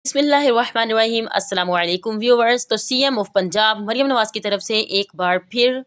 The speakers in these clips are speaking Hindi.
बिस्मिल्लाहिर्रहमानिर्रहीम। अस्सलाम वालेकुम व्यूवर्स। तो सीएम ऑफ पंजाब मरियम नवाज़ की तरफ से एक बार फिर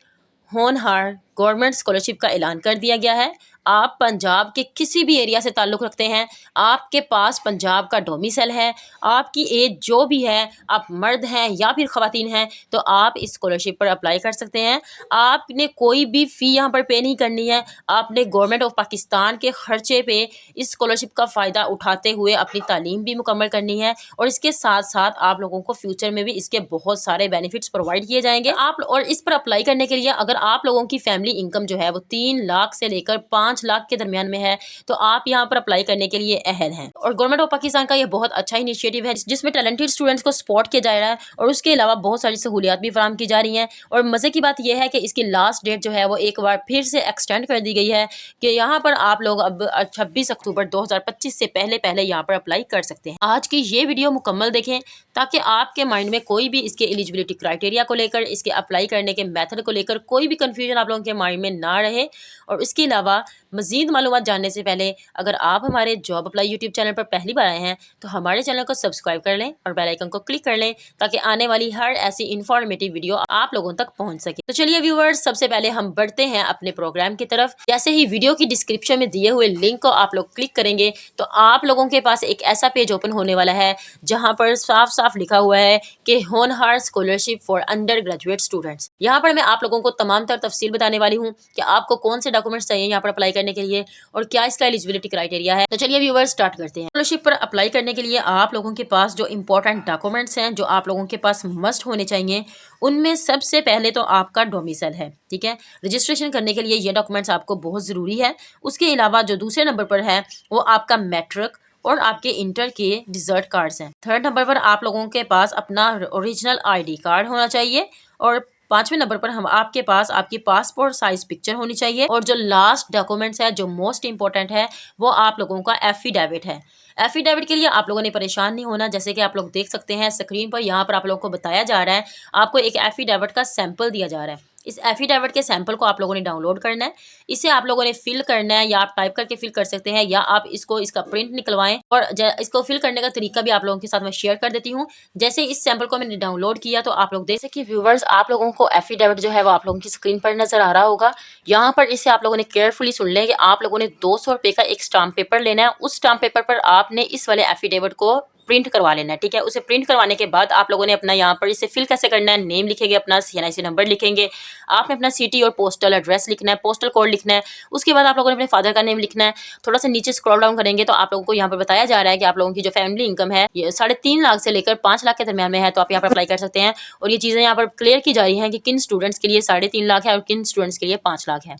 होनहार गवर्नमेंट स्कॉलरशिप का ऐलान कर दिया गया है। आप पंजाब के किसी भी एरिया से ताल्लुक़ रखते हैं, आपके पास पंजाब का डोमिसाइल है, आपकी एज जो भी है, आप मर्द हैं या फिर ख़वातीन हैं, तो आप इस स्कॉलरशिप पर अप्लाई कर सकते हैं। आपने कोई भी फ़ी यहाँ पर पे नहीं करनी है। आपने गवर्नमेंट ऑफ पाकिस्तान के ख़र्चे पे इस स्कॉलरशिप का फ़ायदा उठाते हुए अपनी तालीम भी मुकम्मल करनी है और इसके साथ-साथ आप लोगों को फ्यूचर में भी इसके बहुत सारे बेनिफिट्स प्रोवाइड किए जाएँगे। आप और इस पर अप्लाई करने के लिए अगर आप लोगों की फैमिली इनकम जो है वो 3 लाख से लेकर 5 लाख के दरमियान में है, तो आप यहाँ पर अप्लाई करने के लिए अहल हैं। और गवर्नमेंट ऑफ पाकिस्तान का ये बहुत अच्छा इनिशिएटिव है जिसमें टैलेंटेड स्टूडेंट्स को सपोर्ट किया जा रहा है और उसके अलावा बहुत सारी सहूलियात भी फराहम की जा रही हैं। और मज़े की बात यह है कि इसकी लास्ट डेट जो है वो एक बार फिर से एक्सटेंड कर दी गई है कि यहाँ पर आप लोग अब 26 अक्टूबर 2025 से पहले यहाँ पर अप्लाई कर सकते हैं। आज की ये वीडियो मुकम्मल देखें ताकि आपके माइंड में कोई भी इसके एलिजिबिलिटी क्राइटेरिया को लेकर, इसके अप्लाई करने के मेथड को लेकर कोई भी कन्फ्यूजन आप लोगों के माइंड में ना रहे। और इसके अलावा मज़ीद मालूमात जानने से पहले अगर आप हमारे जॉब अप्लाई यूट्यूब चैनल पर पहली बार आए हैं तो हमारे चैनल को सब्सक्राइब कर लें और बेल आइकन को क्लिक कर लें ताकि आने वाली हर ऐसी इंफॉर्मेटिव वीडियो आप लोगों तक पहुंच सके। तो चलिए व्यूवर्स, सबसे पहले हम बढ़ते हैं अपने प्रोग्राम की तरफ। जैसे ही वीडियो की डिस्क्रिप्शन में दिए हुए लिंक को आप लोग क्लिक करेंगे तो आप लोगों के पास एक ऐसा पेज ओपन होने वाला है जहाँ पर साफ साफ लिखा हुआ है कि होनहार scholarship for under graduate students. यहाँ पर मैं आप लोगों को तमाम तर तफसील बताने वाली हूँ कि आपको कौन से डॉक्यूमेंट्स चाहिए यहाँ पर अप्लाई करने के लिए और क्या इसका एलिजिबिलिटी क्राइटेरिया है। तो चलिए व्यूअर्स स्टार्ट करते हैं। स्कॉलरशिप पर अप्लाई करने के लिए आप लोगों के पास जो इंपॉर्टेंट डॉक्यूमेंट्स हैं, जो आप लोगों के पास मस्ट होने चाहिए, उनमें सबसे पहले तो आपका डोमिसाइल है। ठीक है, रजिस्ट्रेशन करने के लिए ये डॉक्यूमेंट्स आपको बहुत ज़रूरी है। उसके अलावा जो दूसरे नंबर पर है वो आपका मैट्रिक और आपके इंटर के रिजल्ट कार्ड्स हैं। थर्ड नंबर पर आप लोगों के पास अपना ओरिजिनल ID कार्ड होना चाहिए और 5वें नंबर पर हम आपके पास आपकी पासपोर्ट साइज पिक्चर होनी चाहिए। और जो लास्ट डॉक्यूमेंट्स है, जो मोस्ट इंपॉर्टेंट है, वो आप लोगों का एफिडेविट है। एफिडेविट के लिए आप लोगों ने परेशान नहीं होना। जैसे कि आप लोग देख सकते हैं स्क्रीन पर, यहाँ पर आप लोगों को बताया जा रहा है, आपको एक एफिडेविट का सैंपल दिया जा रहा है। इस एफिडेविट के सैंपल को आप लोगों ने डाउनलोड करना है। इसे आप लोगों ने फिल करना है, या आप टाइप करके फिल कर सकते हैं, या आप इसका प्रिंट निकलवाएं। और इसको फिल करने का तरीका भी आप लोगों के साथ मैं शेयर कर देती हूँ। जैसे इस सैंपल को मैंने डाउनलोड किया तो आप लोग जैसे कि व्यूवर्स, आप लोगों को एफिडेविट जो है वो आप लोगों की स्क्रीन पर नजर आ रहा होगा। यहाँ पर इसे आप लोगों ने केयरफुली सुन लें कि आप लोगों ने 200 रुपये का एक स्टाम्प पेपर लेना है। उस स्टाम्प पेपर पर आपने इस वाले एफिडेविट को प्रिंट करवा लेना है। ठीक है, उसे प्रिंट करवाने के बाद आप लोगों ने अपना यहाँ पर इसे फिल कैसे करना है, नेम लिखेंगे, अपना CNIC नंबर लिखेंगे, आपने अपना सिटी और पोस्टल एड्रेस लिखना है, पोस्टल कोड लिखना है। उसके बाद आप लोगों ने अपने फादर का नेम लिखना है। थोड़ा सा नीचे स्क्रॉल डाउन करेंगे तो आप लोगों को यहाँ पर बताया जा रहा है कि आप लोगों की जो फैमिली इनकम है ये 3.5 लाख से लेकर 5 लाख के दरमियान में है, तो आप यहाँ पर अप्लाई कर सकते हैं। और ये चीज़ें यहाँ पर क्लियर की जा रही हैं कि किन स्टूडेंट्स के लिए 3.5 लाख है और किन स्टूडेंट्स के लिए 5 लाख है।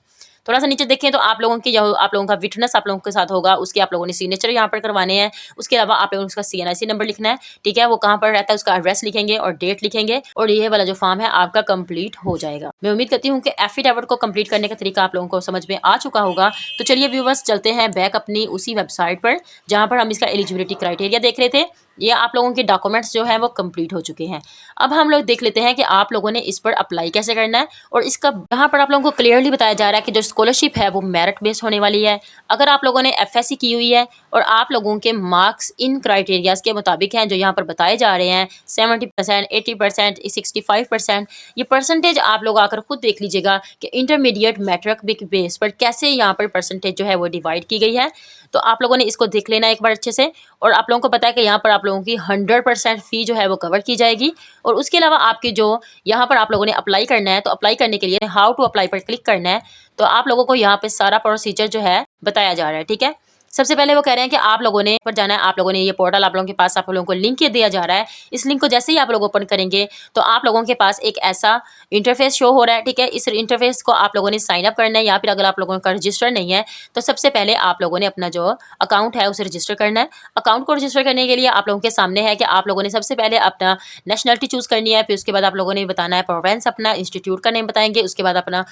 थोड़ा सा नीचे देखें तो आप लोगों की जो आप लोगों का विटनेस आप लोगों के साथ होगा, उसके आप लोगों ने सिग्नेचर यहाँ पर करवाने हैं। उसके अलावा आप लोगों को उसका CNIC नंबर लिखना है। ठीक है, वो कहाँ पर रहता है उसका एड्रेस लिखेंगे और डेट लिखेंगे और ये वाला जो फॉर्म है आपका कंप्लीट हो जाएगा। मैं उम्मीद करती हूँ कि एफिडेविट को कंप्लीट करने का तरीका आप लोगों को समझ में आ चुका होगा। तो चलिए व्यूवर्स, चलते हैं बैक अपनी उसी वेबसाइट पर जहाँ पर हम इसका एलिजिबिलिटी क्राइटेरिया देख रहे थे। ये आप लोगों के डॉक्यूमेंट्स जो है वो कंप्लीट हो चुके हैं। अब हम लोग देख लेते हैं कि आप लोगों ने इस पर अप्लाई कैसे करना है। और इसका यहाँ पर आप लोगों को क्लियरली बताया जा रहा है कि जो स्कॉलरशिप है वो मेरिट बेस्ड होने वाली है। अगर आप लोगों ने FSC की हुई है और आप लोगों के मार्क्स इन क्राइटेरियाज के मुताबिक हैं जो यहाँ पर बताए जा रहे हैं, 70%, 80%, 65%, ये परसेंटेज आप लोग आकर खुद देख लीजिएगा कि इंटरमीडिएट मैट्रिक बेस पर कैसे यहाँ पर परसेंटेज जो है वो डिवाइड की गई है। तो आप लोगों ने इसको देख लेना एक बार अच्छे से। और आप लोगों को पता है कि यहाँ पर आप लोगों की 100% फ़ी जो है वो कवर की जाएगी। और उसके अलावा आपकी जो यहाँ पर आप लोगों ने अप्लाई करना है, तो अप्लाई करने के लिए हाउ टू अप्लाई पर क्लिक करना है। तो आप लोगों को यहाँ पे सारा प्रोसीजर जो है बताया जा रहा है। ठीक है, सबसे पहले वो कह रहे हैं कि आप लोगों ने पर जाना है। आप लोगों ने ये पोर्टल आप लोगों के पास आप लोगों को लिंक दिया जा रहा है। इस लिंक को जैसे ही आप लोग ओपन करेंगे तो आप लोगों के पास एक ऐसा इंटरफेस शो हो रहा है। ठीक है, इस इंटरफेस को आप लोगों ने साइन अप करना है, या फिर अगर आप लोगों का रजिस्टर नहीं है तो सबसे पहले आप लोगों ने अपना जो अकाउंट है उसे रजिस्टर करना है। अकाउंट को रजिस्टर करने के लिए आप लोगों के सामने है कि आप लोगों ने सबसे पहले अपना नेशनलिटी चूज़ करनी है। फिर उसके बाद आप लोगों ने बताना है प्रोवेंस, अपना इंस्टीट्यूट का नेम बताएंगे। उसके बाद अपना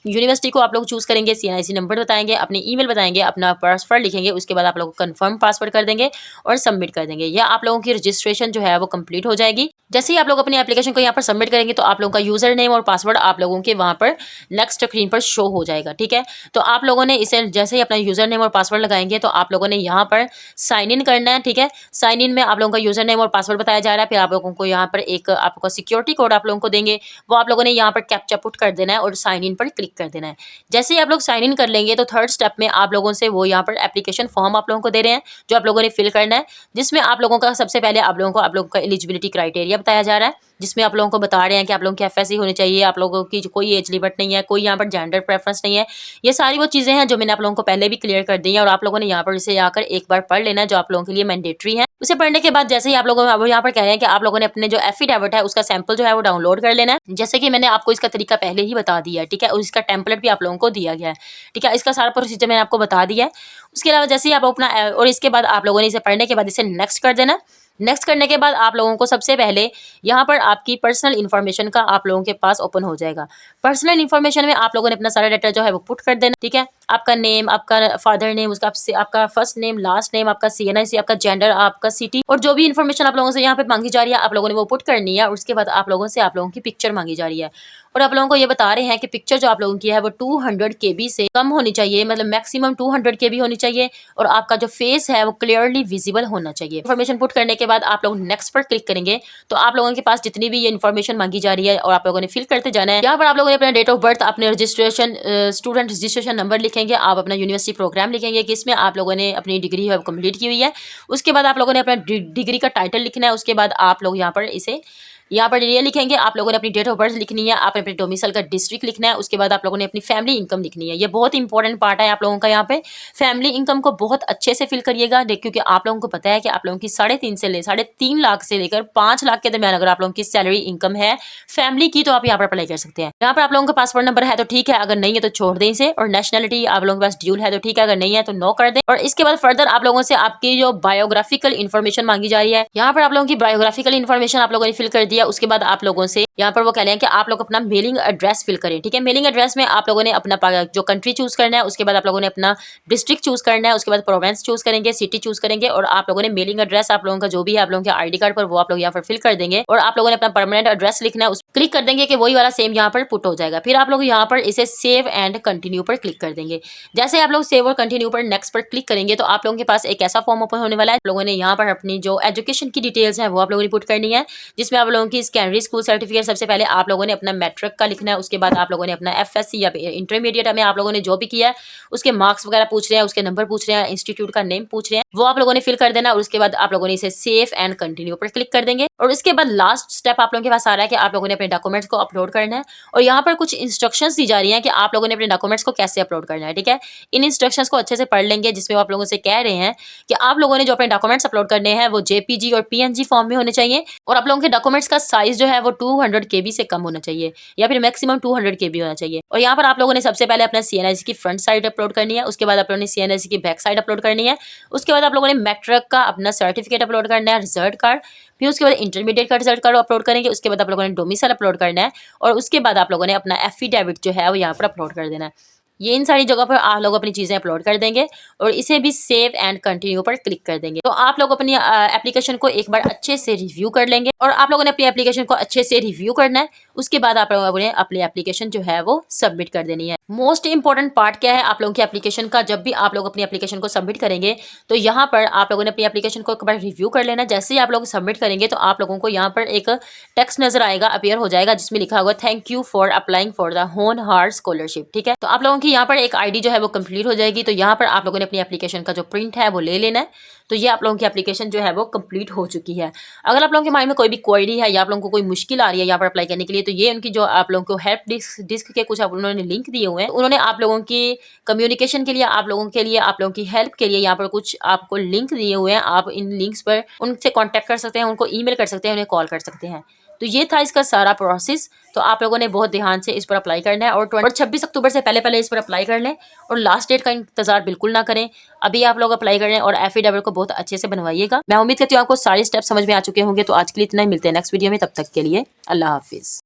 यूनिवर्सिटी को आप लोग चूज़ करेंगे, CNIC नंबर बताएंगे, अपनी ईमेल बताएंगे, अपना पासवर्ड लिखेंगे। उसके बाद आप लोग कंफर्म पासवर्ड कर देंगे और सबमिट कर देंगे। या आप लोगों की रजिस्ट्रेशन जो है वो कंप्लीट हो जाएगी। जैसे ही आप लोग अपनी एप्लीकेशन को यहाँ पर सबमिट करेंगे तो आप लोगों का यूजर नेम और पासवर्ड आप लोगों के वहाँ पर नेक्स्ट स्क्रीन पर शो हो जाएगा। ठीक है, तो आप लोगों ने इसे जैसे ही अपना यूजर नेम और पासवर्ड लगाएंगे तो आप लोगों ने यहाँ पर साइन इन करना है। ठीक है, साइन इन में आप लोगों का यूजर नेम और पासवर्ड बताया जा रहा है, फिर आप लोगों को यहाँ पर एक आपको सिक्योरिटी कोड आप लोगों को देंगे, वो आप लोगों ने यहाँ पर कैप्चा पुट कर देना है और साइन इन पर क्लिक कर देना है। जैसे ही आप लोग साइन इन कर लेंगे तो थर्ड स्टेप में आप लोगों से वो यहाँ पर एप्लीकेशन फॉर्म आप लोगों को दे रहे हैं जो आप लोगों ने फिल करना है, जिसमें आप लोगों का सबसे पहले आप लोगों का एलिजिबिलिटी क्राइटेरिया बताया जा रहा है, जिसमें आप लोगों को बता रहे हैं कि आप लोगों की एफएससी होनी चाहिए, आप लोगों की कोई एज लिमिट नहीं है, कोई यहाँ पर जेंडर प्रेफरेंस नहीं है। ये सारी वो चीज़ें हैं जो मैंने आप लोगों को पहले भी क्लियर कर दी है और आप लोगों ने यहाँ पर इसे आकर एक बार पढ़ लेना है, जो आप लोगों के लिए मैंडेटरी है। उसे पढ़ने के बाद जैसे ही आप लोगों को यहाँ पर कह रहे हैं कि आप लोगों ने अपने जो एफिडेविट है उसका सैंपल जो है वो डाउनलोड कर लेना है, जैसे कि मैंने आपको इसका तरीका पहले ही बता दिया है। ठीक है, और इसका टेम्पलेट भी आप लोगों को दिया गया है। ठीक है, इसका सारा प्रोसीजर मैंने आपको बता दिया है। उसके अलावा जैसे ही आप अपना और इसके बाद आप लोगों ने इसे पढ़ने के बाद इसे नेक्स्ट कर देना। नेक्स्ट करने के बाद आप लोगों को सबसे पहले यहाँ पर आपकी पर्सनल इन्फॉर्मेशन का आप लोगों के पास ओपन हो जाएगा। पर्सनल इन्फॉर्मेशन में आप लोगों ने अपना सारा डाटा जो है वो पुट कर देना। ठीक है, आपका नेम, आपका फादर नेम, उसका आपका फर्स्ट नेम, लास्ट नेम, आपका CNIC, आपका जेंडर, आपका सिटी और जो भी इन्फॉर्मेशन आप लोगों से यहाँ पे मांगी जा रही है आप लोगों ने वो पुट करनी है। और उसके बाद आप लोगों से आप लोगों की पिक्चर मांगी जा रही है और आप लोगों को ये बता रहे हैं कि पिक्चर जो आप लोगों की है वो 200 KB से कम होनी चाहिए, मतलब मैक्सिमम 200 KB होनी चाहिए और आपका जो फेस है वो क्लियरली विजिबल होना चाहिए। इन्फॉर्मेशन पुट करने के बाद आप लोग नेक्स्ट पर क्लिक करेंगे तो आप लोगों के पास जितनी भी ये इन्फॉर्मेशन मांगी जा रही है और आप लोगों ने फिल करते जाना है। यहाँ पर आप लोगों ने अपना डेट ऑफ बर्थ, अपने रजिस्ट्रेशन स्टूडेंट रजिस्ट्रेशन नंबर लिखेंगे, आप अपना यूनिवर्सिटी प्रोग्राम लिखेंगे कि इसमें आप लोगों ने अपनी डिग्री है कंप्लीट की हुई है। उसके बाद आप लोगों ने अपना डिग्री का टाइटल लिखना है। उसके बाद आप लोग यहाँ पर ये लिखेंगे, आप लोगों ने अपनी डेट ऑफ बर्थ लिखनी है, आपने अपने डोमिसाइल का डिस्ट्रिक्ट लिखना है। उसके बाद आप लोगों ने अपनी फैमिली इनकम लिखनी है। ये बहुत इंपॉर्टेंट पार्ट है आप लोगों का। यहाँ पे फैमिली इनकम को बहुत अच्छे से फिल करिएगा, क्योंकि आप लोगों को पता है कि आप लोगों की 3.5 लाख से लेकर 5 लाख के दरमियान अगर आप लोगों की सैलरी इनकम है फैमिली की तो आप यहाँ पर अप्लाई कर सकते हैं। यहाँ पर आप लोगों का पासपोर्ट नंबर है तो ठीक है, अगर नहीं है तो छोड़ दें इसे। और नेशनलिटी आप लोगों के पास ड्यूल है तो ठीक है, अगर नहीं है तो नो कर दें। और इसके बाद फर्दर आप लोगों से आपकी जो बायोग्राफिकल इन्फॉर्मेशन मांगी जा रही है, यहाँ पर आप लोगों की बायोग्राफिकल इन्फॉर्मेशन आप लोगों ने फिल कर दिया। उसके बाद आप लोगों से यहाँ पर वो कह रहे हैं कि आप लोग अपना मेलिंग एड्रेस फिल करें। ठीक है, मेलिंग एड्रेस में आप लोगों ने अपना जो कंट्री चूज करना है, उसके बाद आप लोगों ने अपना डिस्ट्रिक्ट चूज करना है, उसके बाद प्रोविंस चूज करेंगे, सिटी चूज करेंगे और आप लोगों ने मेलिंग एड्रेस आप लोगों का जो भी है आप लोगों के आईडी कार्ड पर वो आप लोग यहाँ पर फिल कर देंगे और आप लोगों ने अपना परमानेंट एड्रेस लिखना है, उस क्लिक कर देंगे कि वही वाला सेम यहाँ पर पुट हो जाएगा। फिर आप लोग यहाँ पर इसे सेव एंड कंटिन्यू पर क्लिक कर देंगे। जैसे आप लोग सेव और कंटिन्यू पर नेक्स्ट पर क्लिक करेंगे तो आप लोगों के पास एक ऐसा फॉर्म ओपन होने वाला है। आप लोगों ने यहाँ पर अपनी जो एजुकेशन की डिटेल्स है वो आप लोगों ने पुट करनी है, जिसमें आप लोगों की सेकेंडरी स्कूल सर्टिफिकेट सबसे पहले आप लोगों ने अपना मैट्रिक का लिखना है। उसके बाद आप लोगों ने अपना FSC या इंटरमीडिएट में आप लोगों ने जो भी किया है उसके मार्क्स वगैरह पूछ रहे हैं, उसके नंबर पूछ रहे हैं, इंस्टीट्यूट का नेम पूछ रहे हैं, वो आप लोगों ने फिल कर देना। और उसके बाद आप लोगों ने इसे सेव एंड कंटिन्यू पर क्लिक कर देंगे। और इसके बाद लास्ट स्टेप आप लोगों के पास आ रहा है कि आप लोगों ने अपने डॉक्यूमेंट्स को अपलोड करना है और यहाँ पर कुछ इंस्ट्रक्शंस दी जा रही हैं कि आप लोगों ने अपने डॉक्यूमेंट्स को कैसे अपलोड करना है। ठीक है, इन इंस्ट्रक्शंस को अच्छे से पढ़ लेंगे, जिसमें आप लोगों से कह रहे हैं कि आप लोगों ने जो अपने डॉक्यूमेंट्स अपलोड करने हैं वो JPG और PNG फॉर्म में होने चाहिए और आप लोगों के डॉक्यूमेंट्स का साइज जो है वो 200 KB से कम होना चाहिए या फिर मैक्सिमम 200 KB होना चाहिए। और यहाँ पर आप लोगों ने सबसे पहले अपना CNIC की फ्रंट साइड अपलोड करनी है, उसके बाद आप लोगों ने CNIC की बैक साइड अपलोड करनी है, उसके बाद आप लोगों ने मैट्रिक का अपना सर्टिफिकेट अपलोड करना है, रिजल्ट कार्ड, फिर उसके बाद इंटरमीडिएट का रिजल्ट कार्ड अपलोड करेंगे, उसके बाद आप लोगों ने डोमिसाइल अपलोड करना है और उसके बाद आप लोगों ने अपना एफिडेविट जो है वो यहाँ पर अपलोड कर देना है। ये इन सारी जगह पर आप लोग अपनी चीजें अपलोड कर देंगे और इसे भी सेव एंड कंटिन्यू पर क्लिक कर देंगे। तो आप लोग अपनी एप्लीकेशन को एक बार अच्छे से रिव्यू कर लेंगे और आप लोगों ने अपनी एप्लीकेशन को अच्छे से रिव्यू करना है। उसके बाद आप लोगों ने अपनी एप्लीकेशन जो है वो सबमिट कर देनी है। मोस्ट इंपॉर्टेंट पार्ट क्या है आप लोगों की एप्लीकेशन का, जब भी आप लोग अपनी एप्लीकेशन को सबमिट करेंगे तो यहाँ पर आप लोगों ने अपनी एप्लीकेशन को एक बार रिव्यू कर लेना है। जैसे ही आप लोग सबमिट करेंगे तो आप लोगों को यहाँ पर एक टेक्स्ट नजर आएगा, अपीयर हो जाएगा, जिसमें लिखा होगा thank you for applying for the होनहार स्कॉलरशिप। ठीक है, तो आप लोगों की यहाँ पर एक ID जो है वो कंप्लीट हो जाएगी। तो यहाँ पर आप लोगों ने अपनी एप्लीकेशन का जो प्रिंट है वो ले लेना है। तो ये आप लोगों की एप्लीकेशन जो है वो कंप्लीट हो चुकी है। अगर आप लोगों के माइंड में कोई भी क्वेरी है या आप लोगों को कोई मुश्किल आ रही है यहाँ पर अप्लाई करने के लिए, तो ये उनकी जो आप लोगों को हेल्प डिस्क के कुछ उन्होंने लिंक दिए हुए हैं, उन्होंने आप लोगों की कम्युनिकेशन के लिए आप लोगों की हेल्प के लिए यहाँ पर कुछ आपको लिंक दिए हुए हैं। आप इन लिंक्स पर उनसे कॉन्टेक्ट कर सकते हैं, उनको ईमेल कर सकते हैं, उन्हें कॉल कर सकते हैं। तो ये था इसका सारा प्रोसेस। तो आप लोगों ने बहुत ध्यान से इस पर अप्लाई करना है और 26 अक्टूबर से पहले इस पर अप्लाई कर लें और लास्ट डेट का इंतजार बिल्कुल ना करें। अभी आप लोग अप्लाई कर लें और एफिडेविट को बहुत अच्छे से बनवाइएगा। मैं उम्मीद करती हूँ आपको सारे स्टेप समझ में आ चुके होंगे। तो आज के लिए इतना ही, मिलते हैं नेक्स्ट वीडियो में, तब तक के लिए अल्लाह हाफिज।